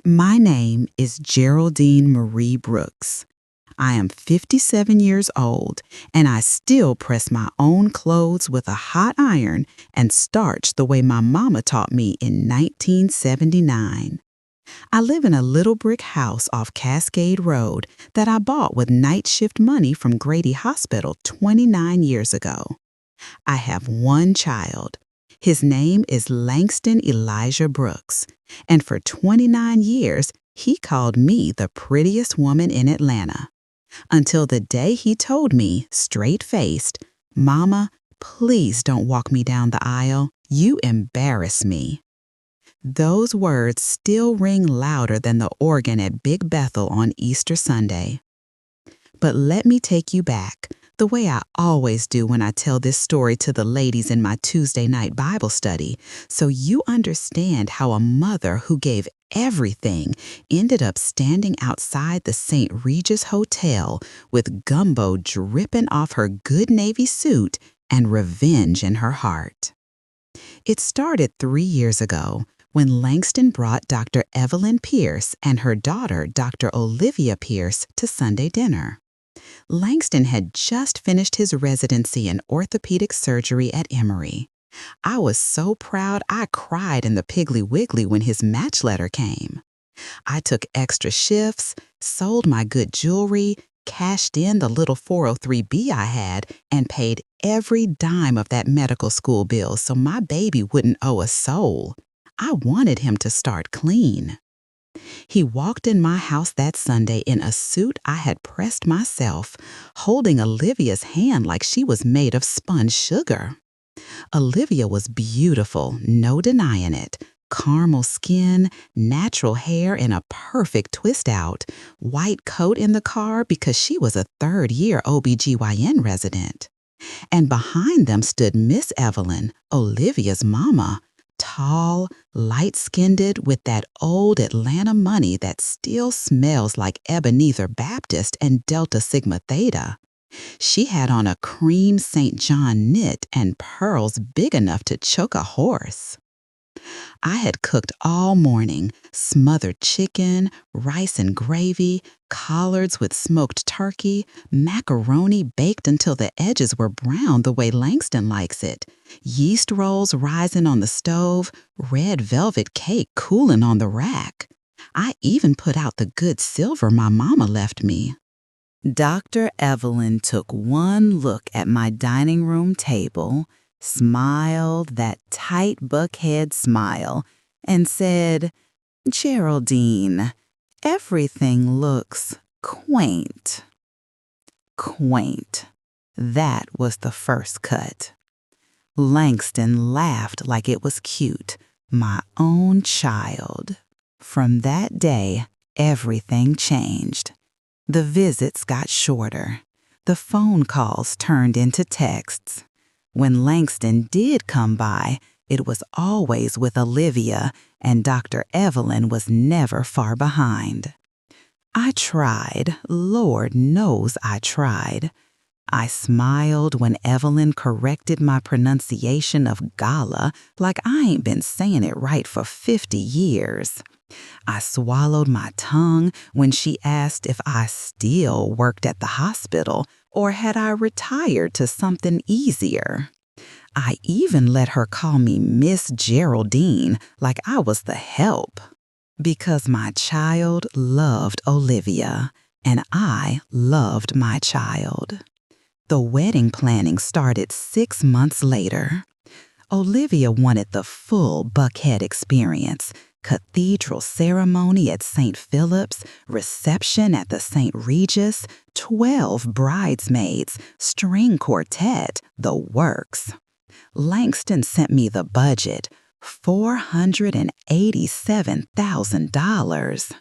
My name is Geraldine Marie Brooks. I am 57 years old, and I still press my own clothes with a hot iron and starch the way my mama taught me in 1979. I live in a little brick house off Cascade Road that I bought with night shift money from Grady Hospital 29 years ago. I have one child. His name is Langston Elijah Brooks, and for 29 years, he called me the prettiest woman in Atlanta. Until the day he told me, straight-faced, "Mama, please don't walk me down the aisle. You embarrass me." Those words still ring louder than the organ at Big Bethel on Easter Sunday. But let me take you back, the way I always do when I tell this story to the ladies in my Tuesday night Bible study, so you understand how a mother who gave everything ended up standing outside the St. Regis Hotel with gumbo dripping off her good Navy suit and revenge in her heart. It started 3 years ago when Langston brought Dr. Evelyn Pierce and her daughter, Dr. Olivia Pierce, to Sunday dinner. Langston had just finished his residency in orthopedic surgery at Emory. I was so proud I cried in the Piggly Wiggly when his match letter came. I took extra shifts, sold my good jewelry, cashed in the little 403B I had, and paid every dime of that medical school bill so my baby wouldn't owe a soul. I wanted him to start clean. He walked in my house that Sunday in a suit I had pressed myself, holding Olivia's hand like she was made of spun sugar. Olivia was beautiful, no denying it. Caramel skin, natural hair in a perfect twist out, white coat in the car because she was a third-year OBGYN resident. And behind them stood Miss Evelyn, Olivia's mama, tall, light-skinned with that old Atlanta money that still smells like Ebenezer Baptist and Delta Sigma Theta. She had on a cream St. John knit and pearls big enough to choke a horse. I had cooked all morning, smothered chicken, rice and gravy, collards with smoked turkey, macaroni baked until the edges were brown the way Langston likes it, yeast rolls rising on the stove, red velvet cake cooling on the rack. I even put out the good silver my mama left me. Dr. Evelyn took one look at my dining room table, smiled that tight buckhead smile, and said, "Geraldine, everything looks quaint." Quaint. That was the first cut. Langston laughed like it was cute. My own child. From that day, everything changed. The visits got shorter. The phone calls turned into texts. When Langston did come by, it was always with Olivia, and Dr. Evelyn was never far behind. I tried, Lord knows I tried. I smiled when Evelyn corrected my pronunciation of gala like I ain't been saying it right for 50 years. I swallowed my tongue when she asked if I still worked at the hospital or had I retired to something easier. I even let her call me Miss Geraldine like I was the help. Because my child loved Olivia, and I loved my child. The wedding planning started 6 months later. Olivia wanted the full Buckhead experience. Cathedral ceremony at St. Philip's, reception at the St. Regis, 12 bridesmaids, string quartet, the works. Langston sent me the budget, $487,000.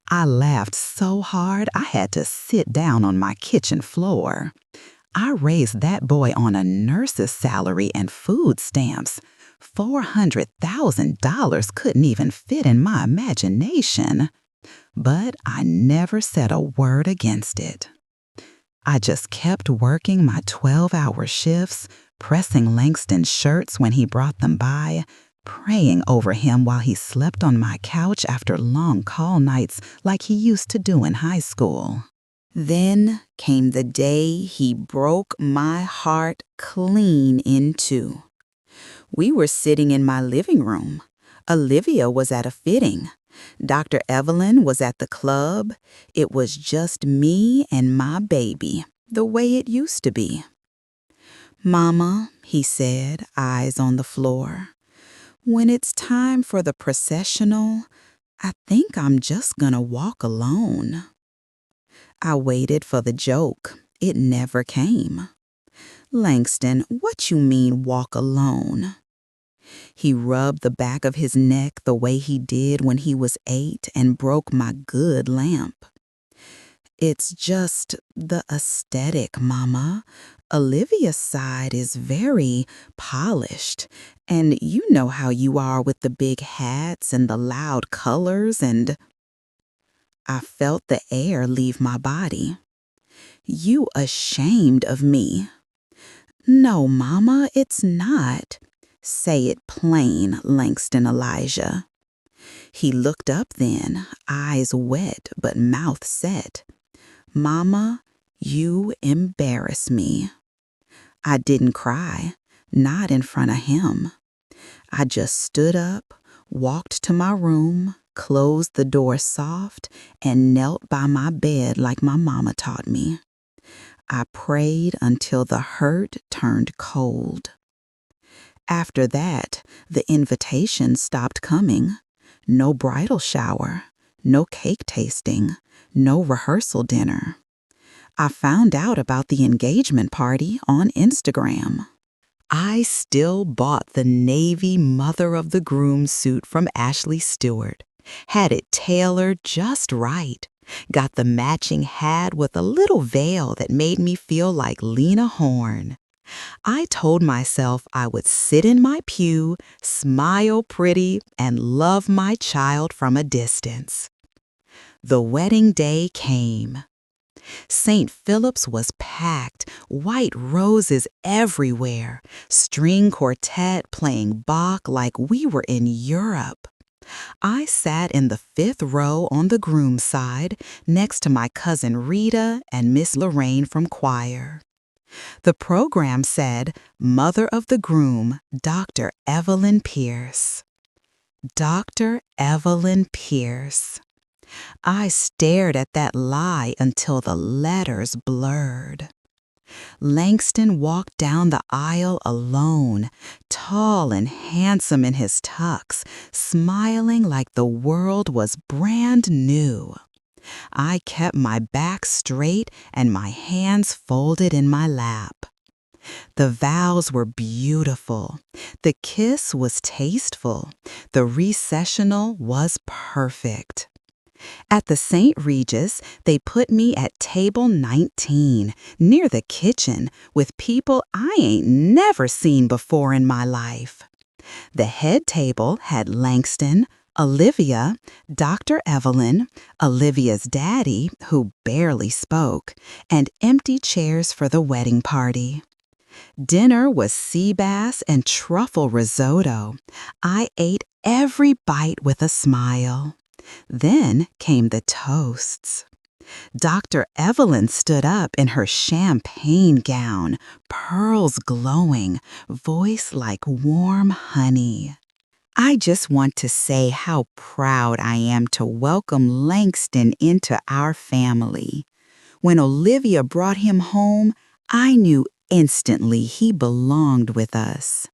I laughed so hard I had to sit down on my kitchen floor. I raised that boy on a nurse's salary and food stamps. $400,000 couldn't even fit in my imagination. But I never said a word against it. I just kept working my 12-hour shifts, pressing Langston's shirts when he brought them by, praying over him while he slept on my couch after long call nights like he used to do in high school. Then came the day he broke my heart clean in two. We were sitting in my living room. Olivia was at a fitting. Dr. Evelyn was at the club. It was just me and my baby, the way it used to be. "Mama," he said, eyes on the floor, "when it's time for the processional, I think I'm just gonna walk alone." I waited for the joke. It never came. "Langston, what you mean walk alone?" He rubbed the back of his neck the way he did when he was 8 and broke my good lamp. "It's just the aesthetic, Mama. Olivia's side is very polished, and you know how you are with the big hats and the loud colors and—" I felt the air leave my body. "You ashamed of me." "No, Mama, it's not." "Say it plain, Langston Elijah." He looked up then, eyes wet but mouth set. "Mama, you embarrass me." I didn't cry, not in front of him. I just stood up, walked to my room, closed the door soft, and knelt by my bed like my mama taught me. I prayed until the hurt turned cold. After that, the invitations stopped coming. No bridal shower, no cake tasting, no rehearsal dinner. I found out about the engagement party on Instagram. I still bought the navy mother of the groom suit from Ashley Stewart, had it tailored just right, got the matching hat with a little veil that made me feel like Lena Horne. I told myself I would sit in my pew, smile pretty, and love my child from a distance. The wedding day came. St. Philip's was packed, white roses everywhere, string quartet playing Bach like we were in Europe. I sat in the 5th row on the groom's side, next to my cousin Rita and Miss Lorraine from choir. The program said, "Mother of the groom, Dr. Evelyn Pierce." Dr. Evelyn Pierce. I stared at that lie until the letters blurred. Langston walked down the aisle alone, tall and handsome in his tux, smiling like the world was brand new. I kept my back straight and my hands folded in my lap. The vows were beautiful. The kiss was tasteful. The recessional was perfect. At the St. Regis, they put me at table 19, near the kitchen, with people I ain't never seen before in my life. The head table had Langston, Olivia, Dr. Evelyn, Olivia's daddy, who barely spoke, and empty chairs for the wedding party. Dinner was sea bass and truffle risotto. I ate every bite with a smile. Then came the toasts. Dr. Evelyn stood up in her champagne gown, pearls glowing, voice like warm honey. "I just want to say how proud I am to welcome Langston into our family. When Olivia brought him home, I knew instantly he belonged with us.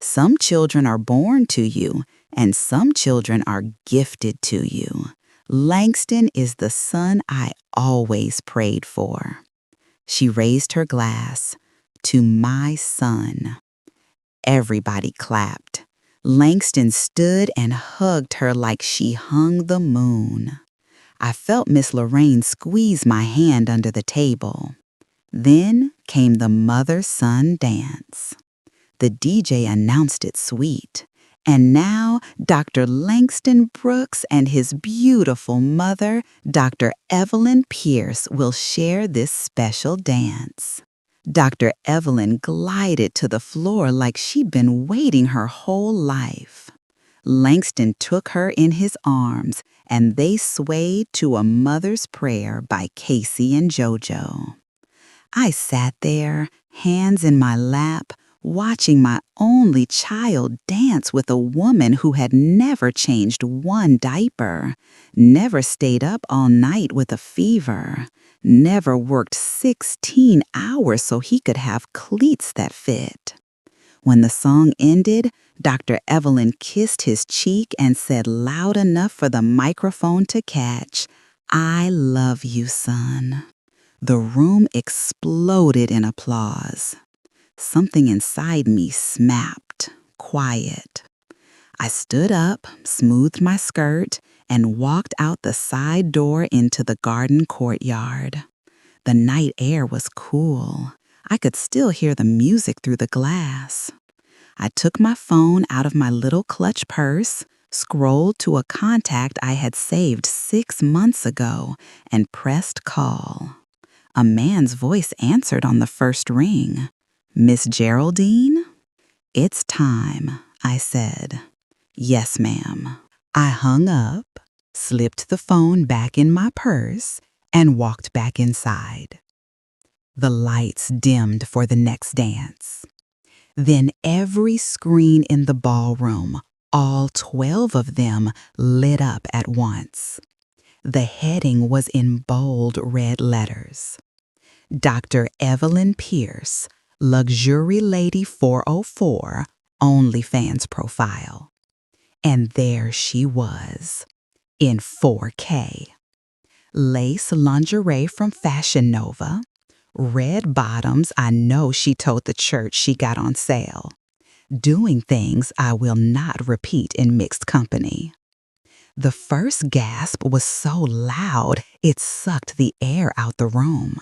Some children are born to you, and some children are gifted to you. Langston is the son I always prayed for." She raised her glass. "To my son." Everybody clapped. Langston stood and hugged her like she hung the moon. I felt Miss Lorraine squeeze my hand under the table. Then came the mother-son dance. The DJ announced it sweet. And now Dr. Langston Brooks and his beautiful mother, Dr. Evelyn Pierce, will share this special dance. Dr. Evelyn glided to the floor like she'd been waiting her whole life. Langston took her in his arms, and they swayed to A Mother's Prayer by Casey and JoJo. I sat there, hands in my lap, watching my only child dance with a woman who had never changed one diaper, never stayed up all night with a fever, never worked 16 hours so he could have cleats that fit. When the song ended, Dr. Evelyn kissed his cheek and said loud enough for the microphone to catch, "I love you, son." The room exploded in applause. Something inside me snapped, quiet. I stood up, smoothed my skirt, and walked out the side door into the garden courtyard. The night air was cool. I could still hear the music through the glass. I took my phone out of my little clutch purse, scrolled to a contact I had saved 6 months ago, and pressed call. A man's voice answered on the first ring. "Miss Geraldine?" "It's time," I said. "Yes, ma'am." I hung up, slipped the phone back in my purse, and walked back inside. The lights dimmed for the next dance. Then every screen in the ballroom, all 12 of them, lit up at once. The heading was in bold red letters. Dr. Evelyn Pierce, Luxury Lady 404, OnlyFans profile. And there she was, in 4K. Lace lingerie from Fashion Nova, red bottoms I know she told the church she got on sale, doing things I will not repeat in mixed company. The first gasp was so loud it sucked the air out the room.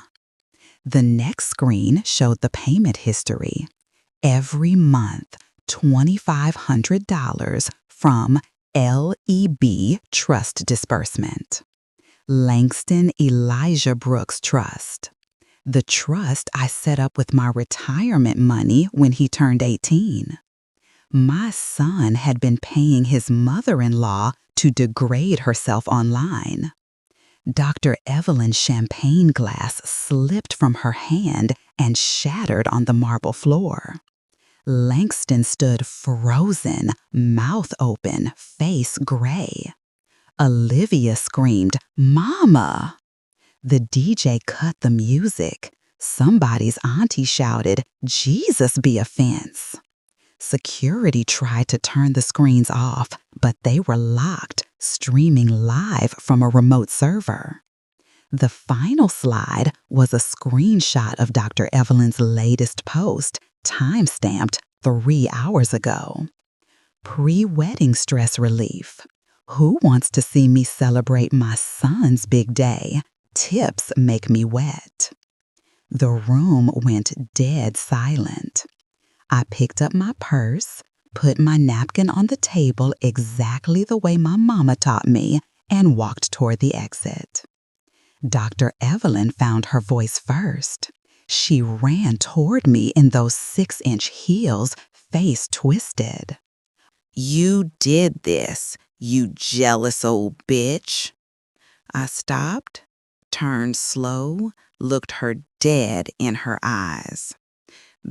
The next screen showed the payment history. Every month, $2,500 from LEB Trust Disbursement. Langston Elijah Brooks Trust. The trust I set up with my retirement money when he turned 18. My son had been paying his mother-in-law to degrade herself online. Dr. Evelyn's champagne glass slipped from her hand and shattered on the marble floor. Langston stood frozen, mouth open, face gray. Olivia screamed, "Mama!" The DJ cut the music. Somebody's auntie shouted, "Jesus be a fence." Security tried to turn the screens off, but they were locked, streaming live from a remote server. The final slide was a screenshot of Dr. Evelyn's latest post, time-stamped 3 hours ago. Pre-wedding stress relief. Who wants to see me celebrate my son's big day? Tips make me wet. The room went dead silent. I picked up my purse, put my napkin on the table exactly the way my mama taught me, and walked toward the exit. Dr. Evelyn found her voice first. She ran toward me in those 6-inch heels, face twisted. "You did this, you jealous old bitch." I stopped, turned slow, looked her dead in her eyes.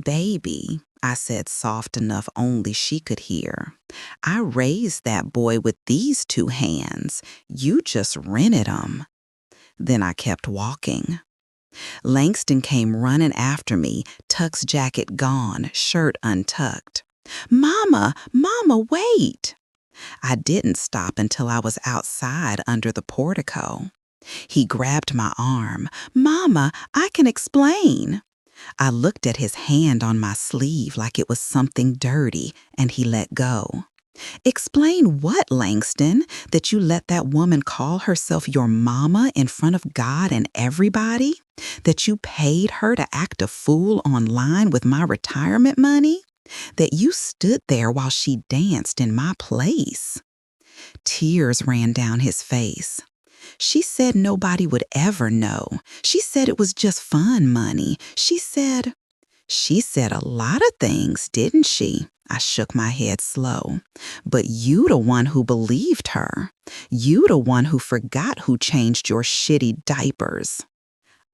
"Baby," I said soft enough only she could hear, "I raised that boy with these 2 hands. You just rented 'em." Then I kept walking. Langston came running after me, tux jacket gone, shirt untucked. "Mama, Mama, wait!" I didn't stop until I was outside under the portico. He grabbed my arm. "Mama, I can explain." I looked at his hand on my sleeve like it was something dirty, and he let go. "Explain what, Langston? That you let that woman call herself your mama in front of God and everybody? That you paid her to act a fool online with my retirement money? That you stood there while she danced in my place?" Tears ran down his face. "She said nobody would ever know. She said it was just fun money. She said..." She said a lot of things, didn't she? I shook my head slow. But you the one who believed her. You the one who forgot who changed your shitty diapers.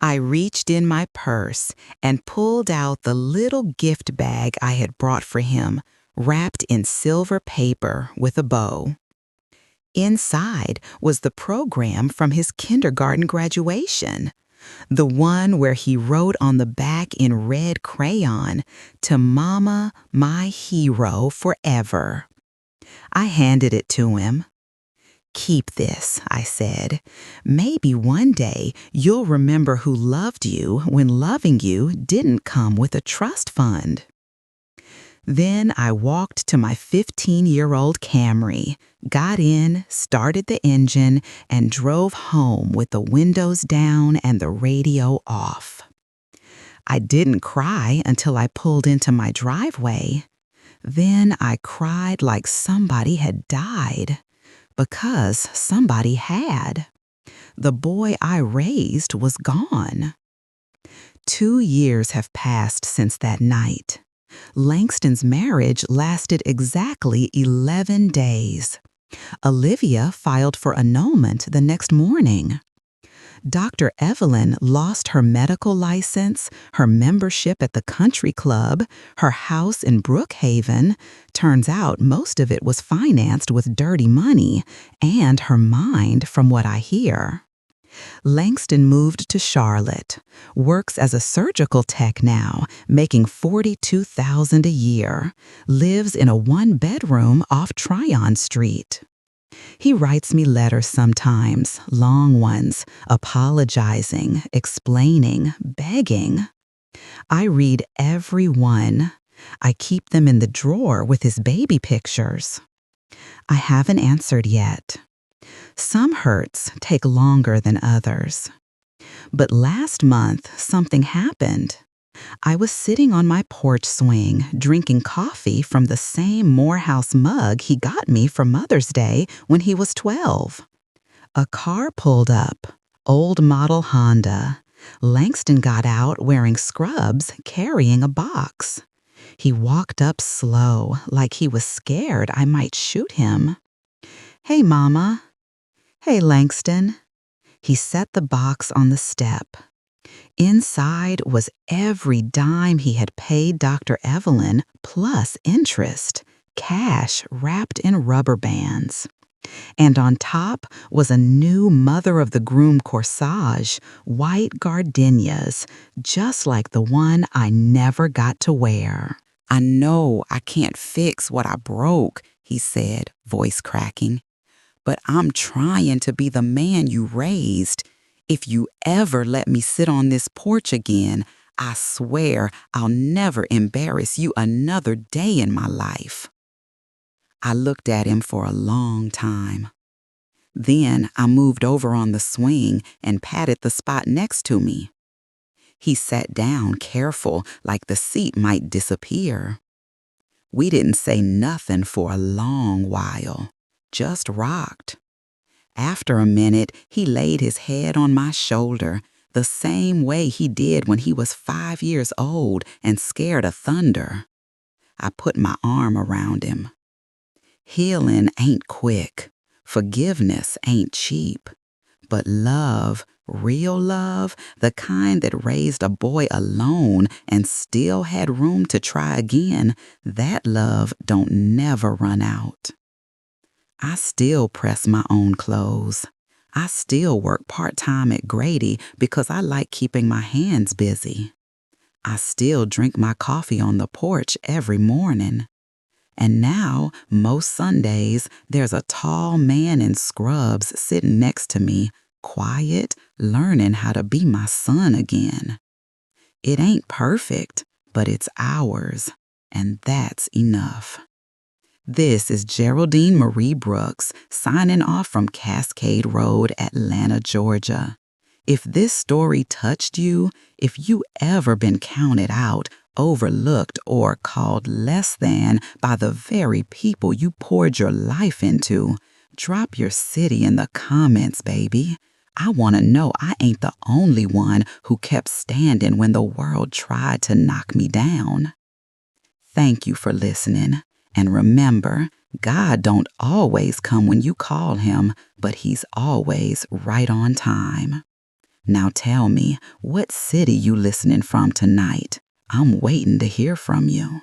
I reached in my purse and pulled out the little gift bag I had brought for him, wrapped in silver paper with a bow. Inside was the program from his kindergarten graduation, the one where he wrote on the back in red crayon, "To Mama, my hero forever." I handed it to him. "Keep this," I said. "Maybe one day you'll remember who loved you when loving you didn't come with a trust fund." Then I walked to my 15-year-old Camry, got in, started the engine, and drove home with the windows down and the radio off. I didn't cry until I pulled into my driveway. Then I cried like somebody had died, because somebody had. The boy I raised was gone. 2 years have passed since that night. Langston's marriage lasted exactly 11 days. Olivia filed for annulment the next morning. Dr. Evelyn lost her medical license, her membership at the country club, her house in Brookhaven. Turns out most of it was financed with dirty money, and her mind, from what I hear. Langston moved to Charlotte, works as a surgical tech now, making $42,000 a year, lives in a one-bedroom off Tryon Street. He writes me letters sometimes, long ones, apologizing, explaining, begging. I read every one. I keep them in the drawer with his baby pictures. I haven't answered yet. Some hurts take longer than others. But last month, something happened. I was sitting on my porch swing, drinking coffee from the same Morehouse mug he got me for Mother's Day when he was 12. A car pulled up, old model Honda. Langston got out wearing scrubs, carrying a box. He walked up slow, like he was scared I might shoot him. "Hey, Mama." "Hey, Langston." He set the box on the step. Inside was every dime he had paid Dr. Evelyn, plus interest, cash wrapped in rubber bands. And on top was a new mother of the groom corsage, white gardenias, just like the one I never got to wear. "I know I can't fix what I broke," he said, voice cracking. "But I'm trying to be the man you raised. If you ever let me sit on this porch again, I swear I'll never embarrass you another day in my life." I looked at him for a long time. Then I moved over on the swing and patted the spot next to me. He sat down careful, like the seat might disappear. We didn't say nothing for a long while, just rocked. After a minute, he laid his head on my shoulder, the same way he did when he was 5 years old and scared of thunder. I put my arm around him. Healing ain't quick. Forgiveness ain't cheap. But love, real love, the kind that raised a boy alone and still had room to try again, that love don't never run out. I still press my own clothes. I still work part-time at Grady because I like keeping my hands busy. I still drink my coffee on the porch every morning. And now, most Sundays, there's a tall man in scrubs sitting next to me, quiet, learning how to be my son again. It ain't perfect, but it's ours, and that's enough. This is Geraldine Marie Brooks signing off from Cascade Road, Atlanta, Georgia. If this story touched you, if you ever been counted out, overlooked, or called less than by the very people you poured your life into, drop your city in the comments, baby. I want to know I ain't the only one who kept standing when the world tried to knock me down. Thank you for listening. And remember, God don't always come when you call him, but he's always right on time. Now tell me, what city you listening from tonight? I'm waiting to hear from you.